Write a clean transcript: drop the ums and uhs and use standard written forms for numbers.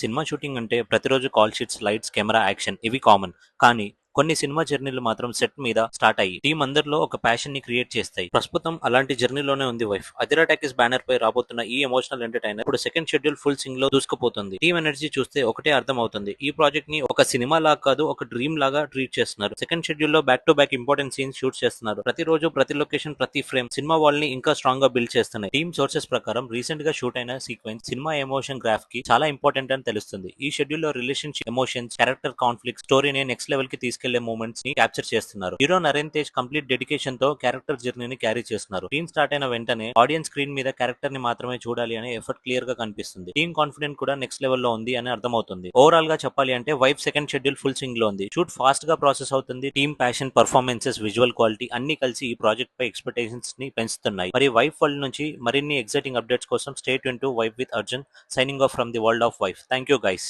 Cinema shooting అంటే ప్రతిరోజు call sheets, lights, camera, action ఇవి కామన్. కానీ కొన్ని సినిమా జర్నీలు మాత్రం సెట్ మీద స్టార్ట్ అయ్యి టీం అందరిలో ఒక ప్యాషన్ ని క్రియేట్ చేస్తాయి. ప్రస్తుతం అలాంటి జర్నీలోనే ఉంది వైఫ్. అదిరా టాకీస్ బ్యానర్ పై రాబోతున్న ఈ ఎమోషనల్ ఎంటర్టైనర్ ఇప్పుడు సెకండ్ షెడ్యూల్ ఫుల్ సింగ్ లో దూసుకుపోతుంది. టీం ఎనర్జీ చూస్తే ఒకటే అర్థం అవుతుంది. ఈ ప్రాజెక్ట్ ని ఒక సినిమా లాగా కాదు, ఒక డ్రీమ్ లాగా ట్రీట్ చేస్తున్నారు. సెకండ్ షెడ్యూల్ లో back to back important scenes shoot చేస్తున్నారు. ప్రతిరోజు ప్రతి లొకేషన్, ప్రతి ఫ్రేమ్ సినిమా వాల్ ని ఇంకా స్ట్రాంగ్ గా బిల్డ్ చేస్తున్నాయి. టీమ్ సోర్సెస్ ప్రకారం రీసెంట్ గా షూట్ అయిన సీక్వెన్స్ సినిమా ఎమోషన్ గ్రాఫ్ కి చాలా ఇంపార్టెంట్ అని తెలుస్తుంది. ఈ షెడ్యూల్ లో రిలేషన్షిప్, ఎమోషన్స్, క్యారెక్టర్ కాన్ఫ్లిక్ట్, స్టోరీని నెక్స్ట్ లెవెల్ కి తీసుకెళ్లే మూమెంట్స్ ని క్యాప్చర్ చేస్తున్నారు. Hero Naren Tej complete dedication తో క్యారెక్టర్ జర్నీని క్యారీ చేస్తున్నారు. టీమ్ స్టార్ట్ అయిన వెంటనే ఆడియన్స్ స్క్రీన్ మీద క్యారెక్టర్ ని మాత్రమే చూడాలి అనే ఎఫర్ట్ క్లియర్ గా కనిపిస్తుంది. టీమ్ కాన్ఫిడెంట్ కూడా నెక్స్ట్ లెవెల్ లో ఉంది అని అర్థమవుతుంది. ఓవరాల్ గా చెప్పాలి అంటే wife second schedule full Singh లో ఉంది. షూట్ ఫాస్ట్ గా ప్రాసెస్ అవుతుంది. Team passion, performances, visual quality అన్ని కలిసి ఈ ప్రాజెక్ట్ పై ఎక్స్పెక్టేషన్స్ ని పెంచుతున్నాయి. మరి వైఫ్ వరల్డ్ నుంచి మరిన్ని ఎక్సైటింగ్ అప్డేట్స్ కోసం stay tune to wife with Arjun. Signing off from the world of wife. Thank you guys.